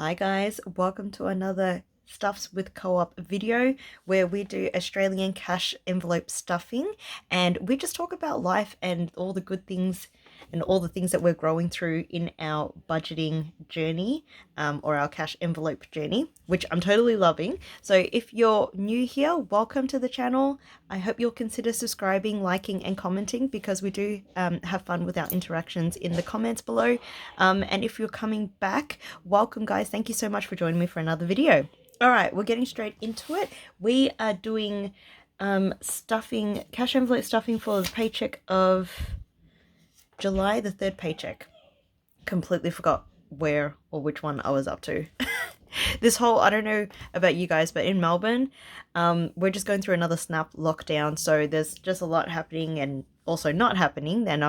Hi guys, welcome to another Stuffs with Co-op video where we do Australian cash envelope stuffing and we just talk about life and all the good things and all the things that we're growing through in our budgeting journey or our cash envelope journey, which I'm totally loving. So if you're new here, welcome to the channel. I hope you'll consider subscribing, liking and commenting because we do have fun with our interactions in the comments below. And if you're coming back, welcome guys. Thank you so much for joining me for another video. All right, we're getting straight into it. We are doing stuffing, cash envelope stuffing for the paycheck of July, the third paycheck. Completely forgot where or which one I was up to. This whole, I don't know about you guys, but in Melbourne, we're just going through another snap lockdown. So there's just a lot happening and also not happening. And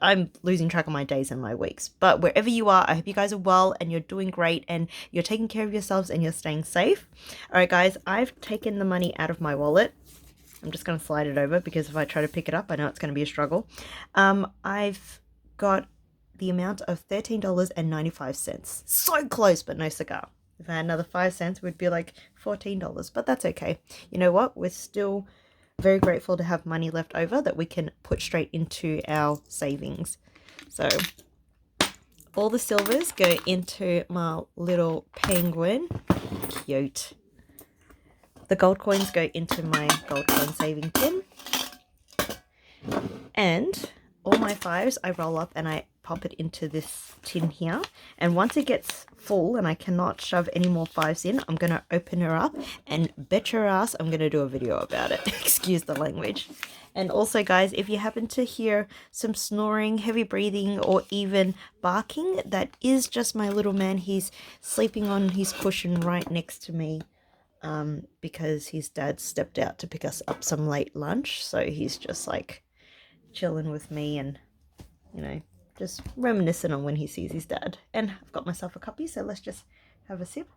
I'm losing track of my days and my weeks. But wherever you are, I hope you guys are well and you're doing great and you're taking care of yourselves and you're staying safe. All right, guys, I've taken the money out of my wallet. I'm just going to slide it over because if I try to pick it up, I know it's going to be a struggle. I've got the amount of $13.95. So close, but no cigar. If I had another 5 cents, it would be like $14, but that's okay. You know what? We're still very grateful to have money left over that we can put straight into our savings. So all the silvers go into my little penguin. Cute. The gold coins go into my gold coin saving tin. And all my fives I roll up and I pop it into this tin here. And once it gets full and I cannot shove any more fives in, I'm going to open her up and bet your ass I'm going to do a video about it. Excuse the language. And also guys, if you happen to hear some snoring, heavy breathing, or even barking, that is just my little man. He's sleeping on his cushion right next to me. Because his dad stepped out to pick us up some late lunch, so he's just like chilling with me and, you know, just reminiscing on when he sees his dad. And I've got myself a cuppy, so let's just have a sip.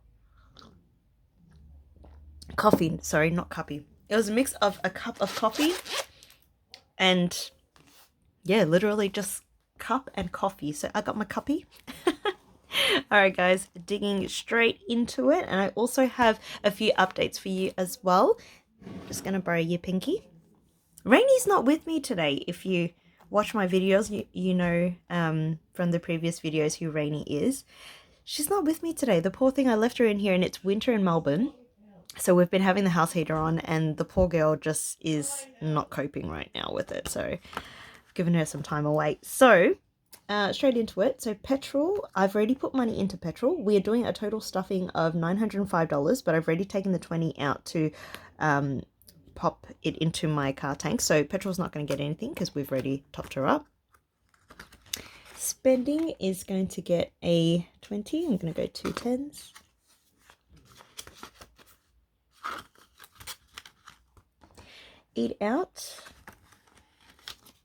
Coffee, sorry, not cuppy. It was a mix of a cup of coffee and, yeah, literally just cup and coffee. So I got my cuppy. All right, guys, digging straight into it. And I also have a few updates for you as well. Just going to borrow your pinky. Rainy's not with me today. If you watch my videos, you know from the previous videos who Rainy is. She's not with me today. The poor thing, I left her in here and it's winter in Melbourne. So we've been having the house heater on and the poor girl just is not coping right now with it. So I've given her some time away. So straight into it. So petrol, I've already put money into petrol. We are doing a total stuffing of $905, but I've already taken the 20 out to pop it into my car tank. So petrol's not going to get anything because we've already topped her up. Spending is going to get a 20. I'm going to go 2 10s. Eat out.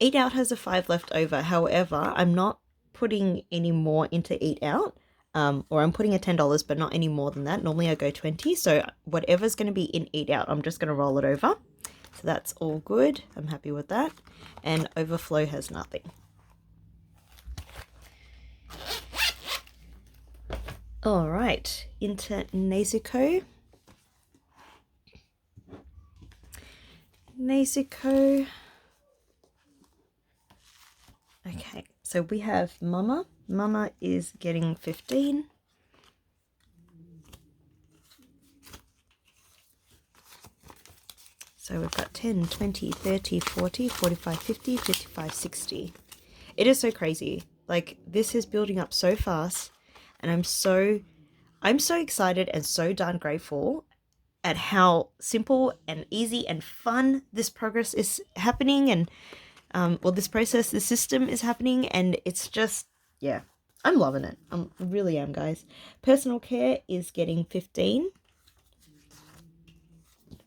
Eat out has a 5 left over. However, I'm not putting any more into Eat Out. Or I'm putting a $10, but not any more than that. Normally I go 20. So whatever's going to be in Eat Out, I'm just going to roll it over. So that's all good. I'm happy with that. And Overflow has nothing. All right, into Nezuko. Nezuko. Okay, so we have Mama. Mama is getting 15. So we've got 10, 20, 30, 40, 45, 50, 55, 60. It is so crazy. Like, this is building up so fast. And I'm so excited and so darn grateful at how simple and easy and fun this progress is happening. And this process, the system is happening, and it's just, yeah, I'm loving it. I really am, guys. Personal care is getting 15. And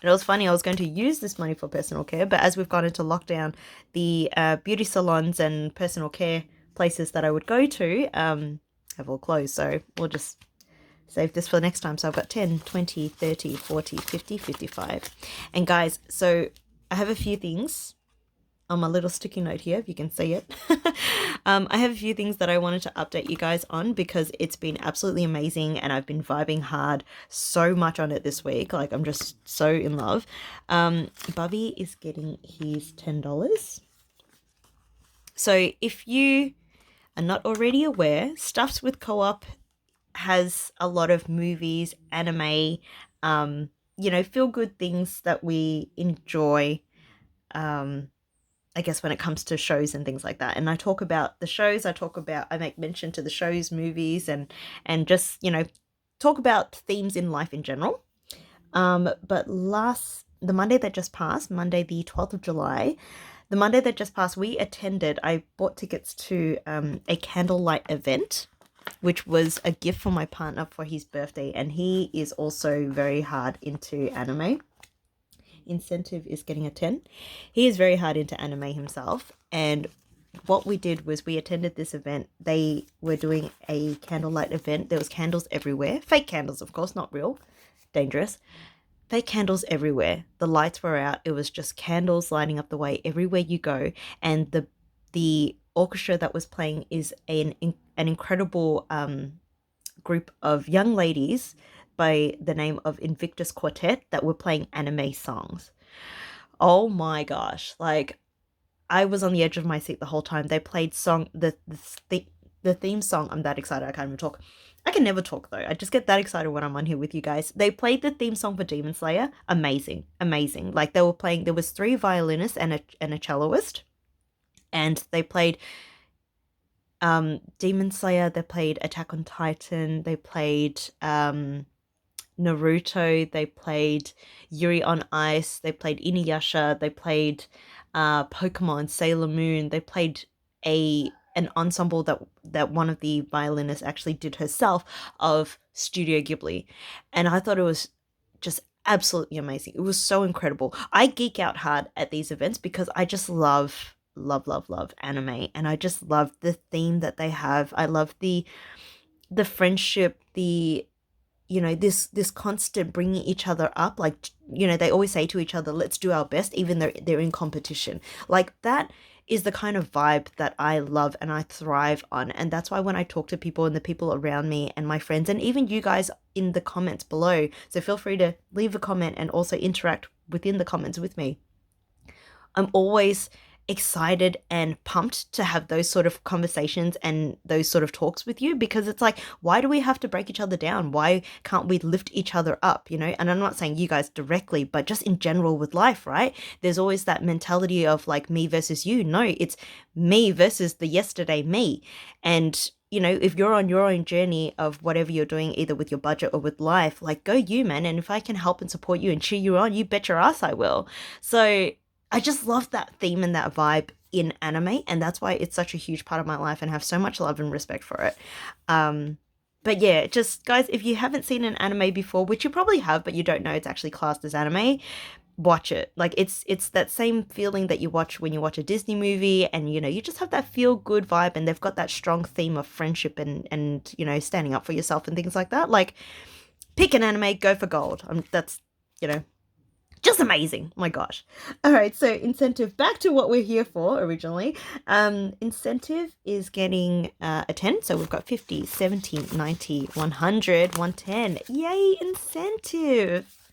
it was funny, I was going to use this money for personal care, but as we've gone into lockdown, the beauty salons and personal care places that I would go to have all closed. So we'll just save this for the next time. So I've got 10, 20, 30, 40, 50, 55. And guys, so I have a few things on my little sticky note here, if you can see it. I have a few things that I wanted to update you guys on because it's been absolutely amazing and I've been vibing hard so much on it this week. Like, I'm just so in love. Bubby is getting his $10. So if you are not already aware, Stuffs with Co-op has a lot of movies, anime, feel good things that we enjoy. I guess when it comes to shows and things like that. And I talk about the shows, I make mention to the shows, movies, and just, talk about themes in life in general. But the Monday that just passed, Monday the 12th of July, the Monday that just passed, I bought tickets to a candlelight event, which was a gift for my partner for his birthday. And he is also very hard into anime. Incentive is getting a 10. He is very hard into anime himself, and what we did was we attended this event. They were doing a candlelight event. There was candles everywhere, fake candles, of course, not real, dangerous. Fake candles everywhere. The lights were out. It was just candles lighting up the way everywhere you go, and the orchestra that was playing is an incredible group of young ladies by the name of Invictus Quartet that were playing anime songs. Oh my gosh, like, I was on the edge of my seat the whole time. They played the theme song. I'm that excited I can't even talk. I can never talk though. I just get that excited when I'm on here with you guys. They played the theme song for Demon Slayer. Amazing. Like, they were playing, there was 3 violinists and a celloist, and they played Demon Slayer, they played Attack on Titan, they played Naruto, they played Yuri on Ice, they played Inuyasha, they played Pokemon, Sailor Moon, they played an ensemble that one of the violinists actually did herself of Studio Ghibli. And I thought it was just absolutely amazing. It was so incredible. I geek out hard at these events because I just love anime, and I just love the theme that they have. I love the friendship, this constant bringing each other up. Like, they always say to each other, let's do our best, even though they're in competition. Like, that is the kind of vibe that I love and I thrive on. And that's why when I talk to people and the people around me and my friends, and even you guys in the comments below, so feel free to leave a comment and also interact within the comments with me. I'm always excited and pumped to have those sort of conversations and those sort of talks with you, because it's like, why do we have to break each other down? Why can't we lift each other up, And I'm not saying you guys directly, but just in general with life, right? There's always that mentality of like me versus you. No, it's me versus the yesterday me. And if you're on your own journey of whatever you're doing, either with your budget or with life, like, go you, man. And if I can help and support you and cheer you on, you bet your ass I will. So I just love that theme and that vibe in anime, and that's why it's such a huge part of my life and have so much love and respect for it. But yeah, just guys, if you haven't seen an anime before, which you probably have, but you don't know it's actually classed as anime, watch it. Like, it's that same feeling that you watch when you watch a Disney movie, and you just have that feel good vibe, and they've got that strong theme of friendship and standing up for yourself and things like that. Like, pick an anime, go for gold. That's just amazing. My gosh. All right, so Incentive, back to what we're here for originally. Incentive is getting a 10. So we've got 50, 70, 90, 100, 110. Yay, Incentive.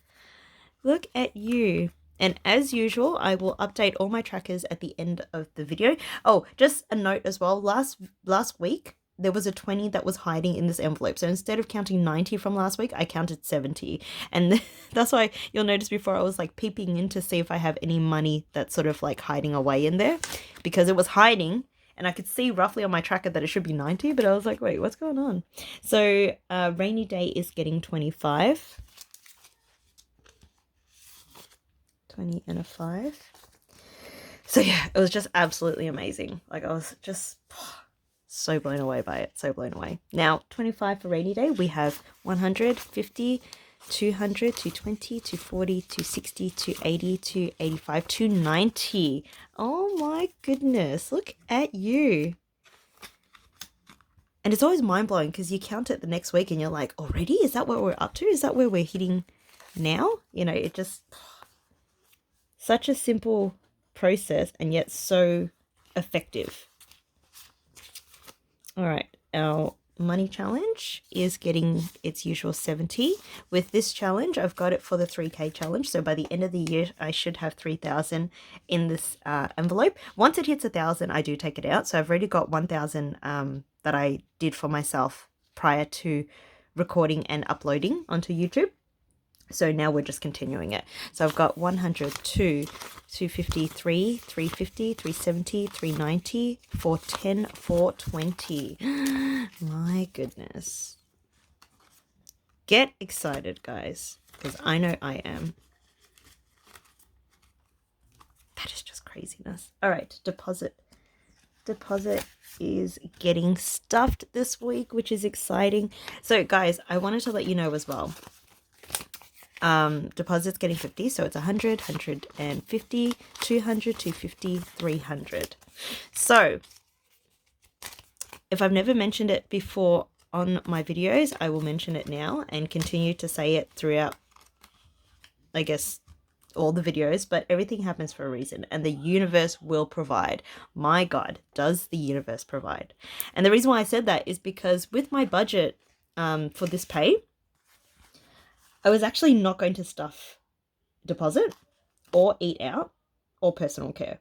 Look at you. And as usual, I will update all my trackers at the end of the video. Oh, just a note as well. Last week, there was a 20 that was hiding in this envelope. So instead of counting 90 from last week, I counted 70. And that's why you'll notice before I was like peeping in to see if I have any money that's sort of like hiding away in there, because it was hiding and I could see roughly on my tracker that it should be 90, but I was like, wait, what's going on? So Rainy Day is getting 25. 20 and a 5. So yeah, it was just absolutely amazing. Like, I was just so blown away by it. So blown away. Now, 25 for Rainy Day. We have 100, 50, 200, 220, 240, 260, 280, 285, 290. Oh my goodness. Look at you. And it's always mind-blowing because you count it the next week and you're like, already? Is that what we're up to? Is that where we're hitting now? It just... such a simple process and yet so effective. All right, our money challenge is getting its usual 70. With this challenge, I've got it for the 3K challenge. So by the end of the year, I should have 3,000 in this envelope. Once it hits 1,000, I do take it out. So I've already got 1,000 that I did for myself prior to recording and uploading onto YouTube. So now we're just continuing it. So I've got 102, 253, 350, 370, 390, 410, 420. My goodness. Get excited, guys, because I know I am. That is just craziness. All right, deposit. Deposit is getting stuffed this week, which is exciting. So guys, I wanted to let you know as well. Deposit's getting 50, so it's 100, 150, 200, 250, 300. So if I've never mentioned it before on my videos, I will mention it now and continue to say it throughout, I guess, all the videos. But everything happens for a reason, and the universe will provide. My God, does the universe provide? And the reason why I said that is because with my budget for this pay, I was actually not going to stuff deposit or eat out or personal care.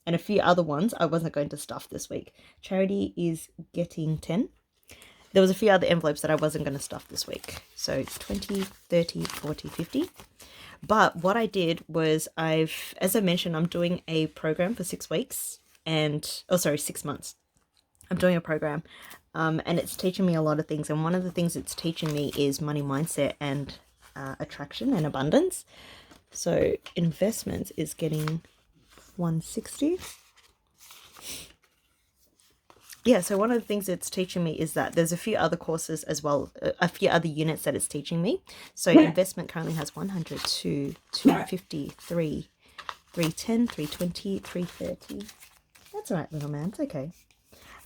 And a few other ones I wasn't going to stuff this week. Charity is getting 10. There was a few other envelopes that I wasn't going to stuff this week. So 20, 30, 40, 50. But what I did was as I mentioned, I'm doing a program for 6 weeks and, 6 months. I'm doing a program and it's teaching me a lot of things. And one of the things it's teaching me is money mindset and attraction and abundance. So investments is getting 160. Yeah, so one of the things it's teaching me is that there's a few other courses as well, a few other units that it's teaching me. So investment currently has 100, 2, 250, 3, 310, 320, 330. That's all right, little man. It's okay.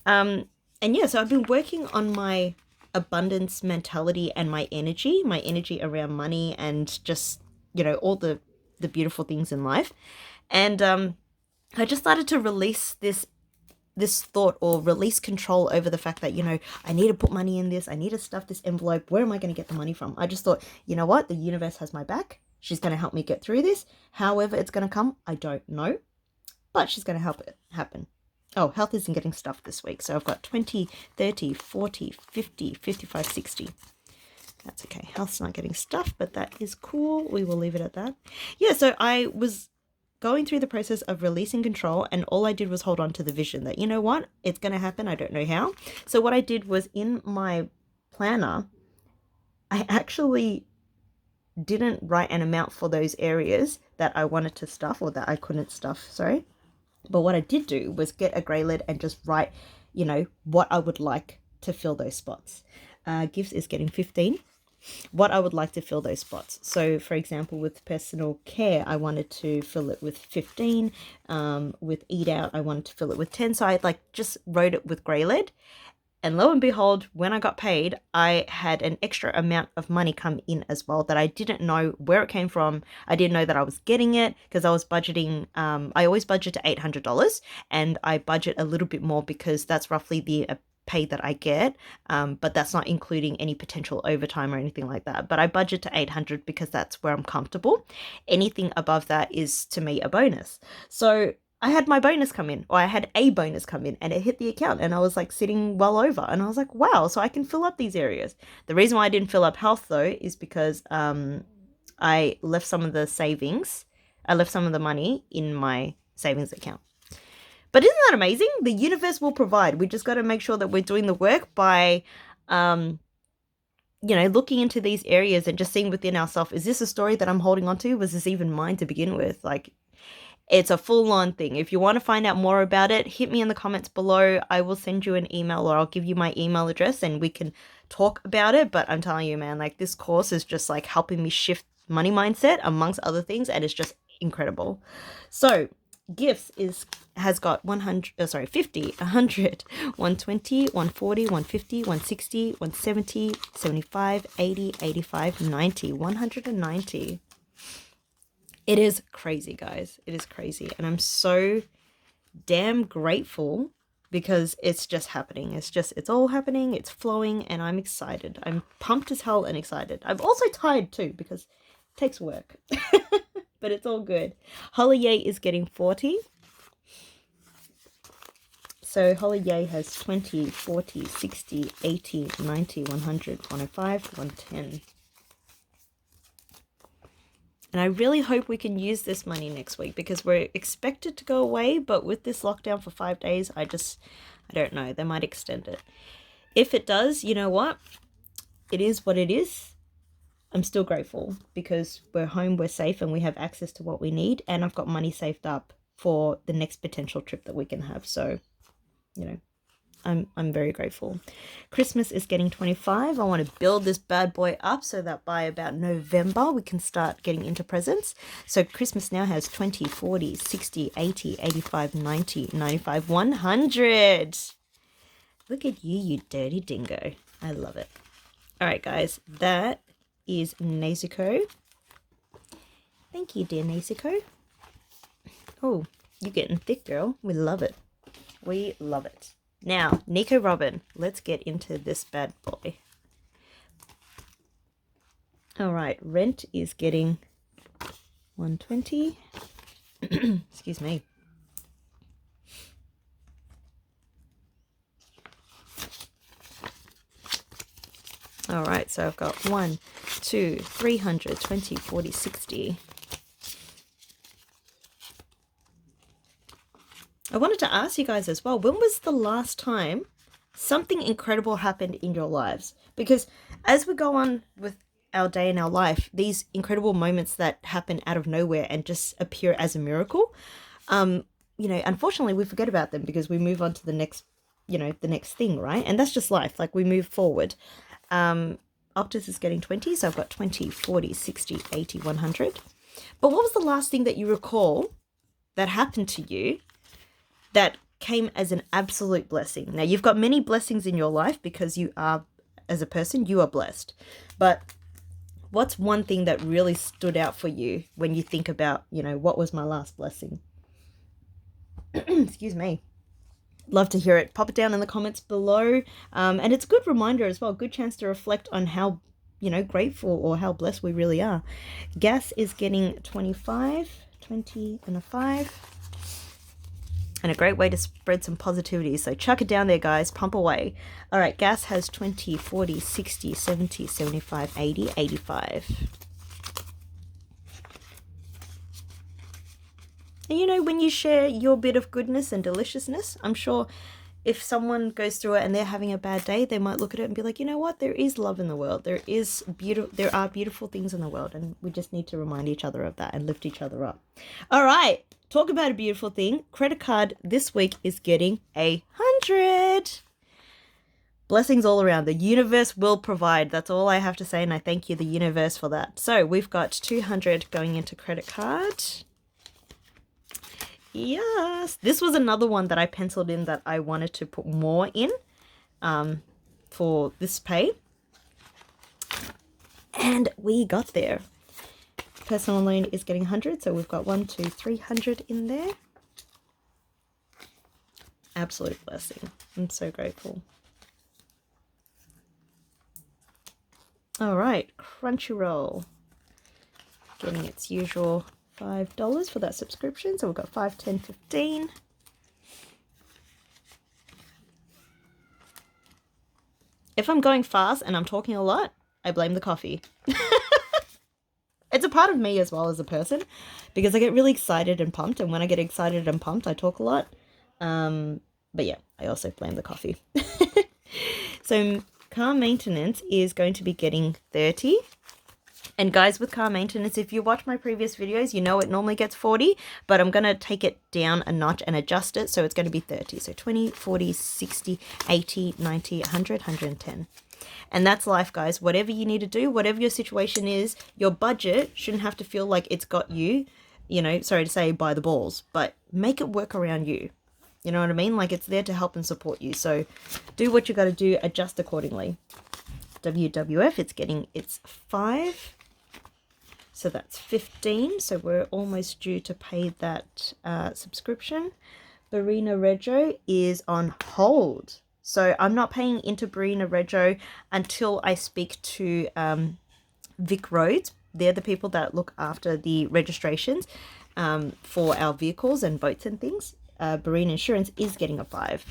And yeah, so I've been working on my abundance mentality and my energy around money and just, you know, all the beautiful things in life. And I just started to release this thought, or release control over the fact that, you know, I need to put money in this, I need to stuff this envelope. Where am I going to get the money from? I just thought, you know what, the universe has my back. She's going to help me get through this. However it's going to come, I don't know, but she's going to help it happen. Oh, health isn't getting stuffed this week. So I've got 20, 30, 40, 50, 55, 60. That's okay. Health's not getting stuffed, but that is cool. We will leave it at that. Yeah, so I was going through the process of releasing control, and all I did was hold on to the vision that, you know what, it's going to happen. I don't know how. So what I did was, in my planner, I actually didn't write an amount for those areas that I wanted to stuff, or that I couldn't stuff, sorry. But what I did do was get a grey lead and just write, you know, what I would like to fill those spots. Gifts is getting 15. What I would like to fill those spots. So, for example, with personal care, I wanted to fill it with 15. With eat out, I wanted to fill it with 10. So I just wrote it with grey lead. And lo and behold, when I got paid, I had an extra amount of money come in as well that I didn't know where it came from. I didn't know that I was getting it because I was budgeting. I always budget to $800, and I budget a little bit more because that's roughly the pay that I get. But that's not including any potential overtime or anything like that. But I budget to $800 because that's where I'm comfortable. Anything above that is, to me, a bonus. So I had my bonus come in, or I had a bonus come in, and it hit the account, and I was like sitting well over, and I was like, wow, so I can fill up these areas. The reason why I didn't fill up health though is because I left some of the savings, I left some of the money in my savings account. But isn't that amazing? The universe will provide. We just got to make sure that we're doing the work by you know, looking into these areas and just seeing within ourselves, is this a story that I'm holding on to? Was this even mine to begin with? Like, it's a full-on thing. If you want to find out more about it, hit me in the comments below. I will send you an email, or I'll give you my email address and we can talk about it. But I'm telling you, man, like, this course is just like helping me shift money mindset amongst other things, and it's just incredible. So gifts has got 50, 100, 120, 140, 150, 160, 170, 75, 80, 85, 90, 190. It is crazy, guys. It is crazy. And I'm so damn grateful because it's just happening. It's all happening. It's flowing and I'm excited. I'm pumped as hell and excited. I'm also tired too because it takes work. But it's all good. Holiday is getting 40. So Holiday has 20, 40, 60, 80, 90, 100, 105, 110. And I really hope we can use this money next week because we're expected to go away. But with this lockdown for 5 days, I don't know. They might extend it. If it does, you know what? It is what it is. I'm still grateful because we're home, we're safe, and we have access to what we need. And I've got money saved up for the next potential trip that we can have. So, you know, I'm very grateful. Christmas is getting 25. I want to build this bad boy up so that by about November we can start getting into presents. So Christmas now has 20, 40, 60, 80, 85, 90, 95, 100. Look at you, you dirty dingo. I love it. All right, guys, that is Nezuko. Thank you, dear Nezuko. Oh, you're getting thick, girl. We love it. We love it. Now, Nico Robin, let's get into this bad boy. All right, rent is getting 120. Excuse me. All right, so I've got 1, 2, 300, 20, 40, 60. I wanted to ask you guys as well, when was the last time something incredible happened in your lives? Because as we go on with our day in our life, these incredible moments that happen out of nowhere and just appear as a miracle, you know, unfortunately we forget about them because we move on to the next, you know, the next thing, right? And that's just life. Like we move forward. Optus is getting 20, so I've got 20, 40, 60, 80, 100. But what was the last thing that you recall that happened to you that came as an absolute blessing? Now, you've got many blessings in your life because you are, as a person, you are blessed. But what's one thing that really stood out for you when you think about, you know, what was my last blessing? Excuse me. Love to hear it. Pop it down in the comments below. And it's a good reminder as well, good chance to reflect on how, you know, grateful or how blessed we really are. Gas is getting 25, 20 and a 5. And a great way to spread some positivity. So chuck it down there, guys. Pump away. All right, gas has 20, 40, 60, 70, 75, 80, 85. And you know, when you share your bit of goodness and deliciousness, I'm sure if someone goes through it and they're having a bad day, they might look at it and be like, you know what? There is love in the world. There are beautiful things in the world. And we just need to remind each other of that and lift each other up. All right. Talk about a beautiful thing. Credit card this week is getting 100. Blessings all around. The universe will provide. That's all I have to say. And I thank you, the universe, for that. So we've got 200 going into credit card. Yes. This was another one that I penciled in that I wanted to put more in for this pay. And we got there. Personal loan is getting 100, so we've got 1, 2, 300 in there. Absolute blessing. I'm so grateful. All right, Crunchyroll. Getting its usual $5 for that subscription, so we've got 5, 10, 15. If I'm going fast and I'm talking a lot, I blame the coffee. It's a part of me as well as a person because I get really excited and pumped. And when I get excited and pumped, I talk a lot. But yeah, I also blame the coffee. So car maintenance is going to be getting 30. And guys, with car maintenance, if you watch my previous videos, you know it normally gets 40. But I'm going to take it down a notch and adjust it. So it's going to be 30. So 20, 40, 60, 80, 90, 100, 110. And that's life, guys. Whatever you need to do, whatever your situation is, your budget shouldn't have to feel like it's got you, you know, sorry to say, by the balls, but make it work around you. You know what I mean? Like it's there to help and support you. So do what you got to do, adjust accordingly. WWF, it's getting its 5. So that's 15. So we're almost due to pay that subscription. Barina Rego is on hold. So I'm not paying into Barina Rego until I speak to Vic Roads. They're the people that look after the registrations for our vehicles and boats and things. Barina Insurance is getting a 5.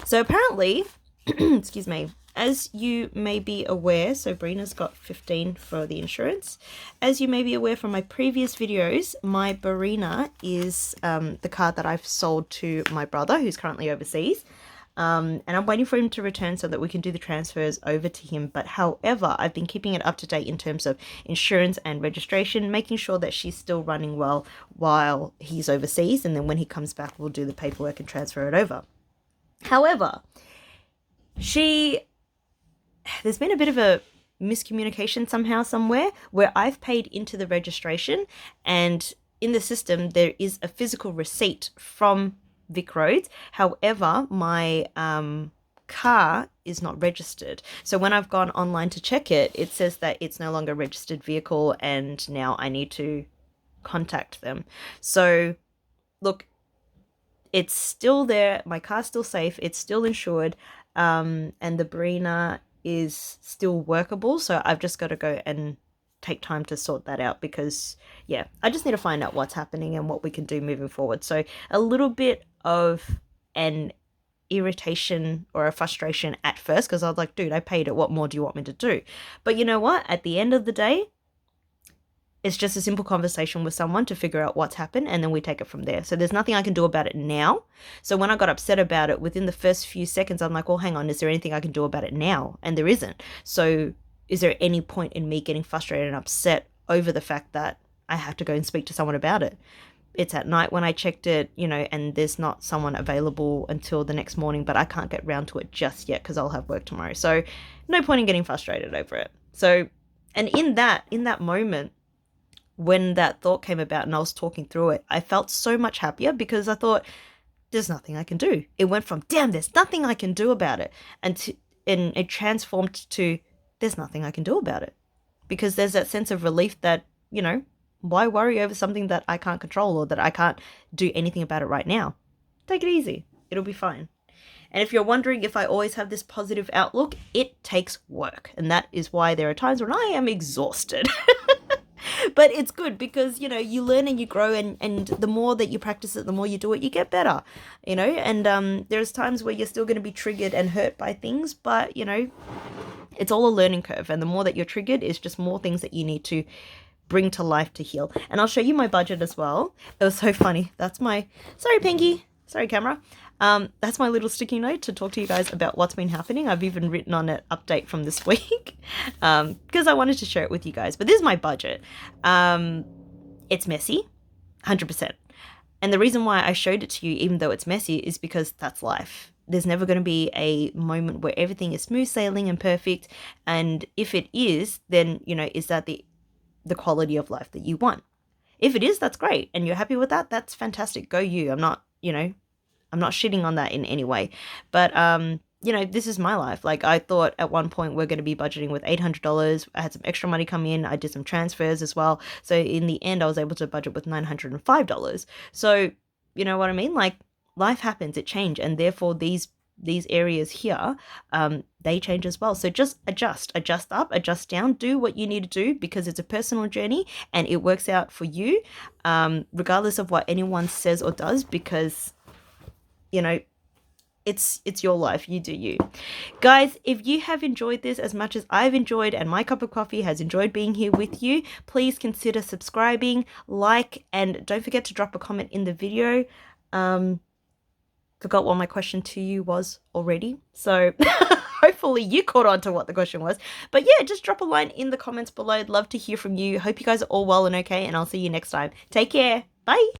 So apparently, excuse me, as you may be aware, so Barina's got 15 for the insurance. As you may be aware from my previous videos, my Barina is the car that I've sold to my brother who's currently overseas. And I'm waiting for him to return so that we can do the transfers over to him. But however, I've been keeping it up to date in terms of insurance and registration, making sure that she's still running well while he's overseas. And then when he comes back, we'll do the paperwork and transfer it over. However, there's been a bit of a miscommunication somehow, somewhere, where I've paid into the registration, and in the system, there is a physical receipt from Vic Roads. However, my car is not registered. So when I've gone online to check it, it says that it's no longer a registered vehicle and now I need to contact them. So look, it's still there. My car's still safe. It's still insured. And the Barina is still workable. So I've just got to go and take time to sort that out because, yeah, I just need to find out what's happening and what we can do moving forward. So a little bit of an irritation or a frustration at first because I was like, dude, I paid it. What more do you want me to do? But you know what? At the end of the day, it's just a simple conversation with someone to figure out what's happened, and then we take it from there. So there's nothing I can do about it now. So when I got upset about it, within the first few seconds, I'm like, well, hang on, is there anything I can do about it now? And there isn't. So is there any point in me getting frustrated and upset over the fact that I have to go and speak to someone about it? It's at night when I checked it, you know, and there's not someone available until the next morning, but I can't get round to it just yet because I'll have work tomorrow. So no point in getting frustrated over it. So, and in that moment, when that thought came about and I was talking through it, I felt so much happier because I thought, there's nothing I can do. It went from, damn, there's nothing I can do about it, and it transformed to, there's nothing I can do about it. Because there's that sense of relief that, you know, why worry over something that I can't control or that I can't do anything about it right now? Take it easy. It'll be fine. And if you're wondering if I always have this positive outlook, it takes work. And that is why there are times when I am exhausted. But it's good because, you know, you learn and you grow, and the more that you practice it, the more you do it, you get better, you know. And there's times where you're still going to be triggered and hurt by things, but, you know, it's all a learning curve. And the more that you're triggered, it's just more things that you need to bring to life to heal. And I'll show you my budget as well. It was so funny. That's my, sorry, Pinky. Sorry, camera. That's my little sticky note to talk to you guys about what's been happening. I've even written on it update from this week because I wanted to share it with you guys. But this is my budget. It's messy, 100%. And the reason why I showed it to you, even though it's messy, is because that's life. There's never going to be a moment where everything is smooth sailing and perfect. And if it is, then, you know, is that the quality of life that you want? If it is, that's great. And you're happy with that, that's fantastic. Go you. I'm not, you know, I'm not shitting on that in any way. But, you know, this is my life. Like, I thought at one point we're going to be budgeting with $800. I had some extra money come in. I did some transfers as well. So in the end, I was able to budget with $905. So, you know what I mean? Like, life happens, it changes. And therefore, these areas here, they change as well. So just adjust up, adjust down, do what you need to do because it's a personal journey and it works out for you, regardless of what anyone says or does, because, you know, it's your life. You do you. Guys, if you have enjoyed this as much as I've enjoyed and my cup of coffee has enjoyed being here with you, please consider subscribing, like, and don't forget to drop a comment in the video. Forgot what my question to you was already. So hopefully you caught on to what the question was. But yeah, just drop a line in the comments below. I'd love to hear from you. Hope you guys are all well and okay, and I'll see you next time. Take care. Bye.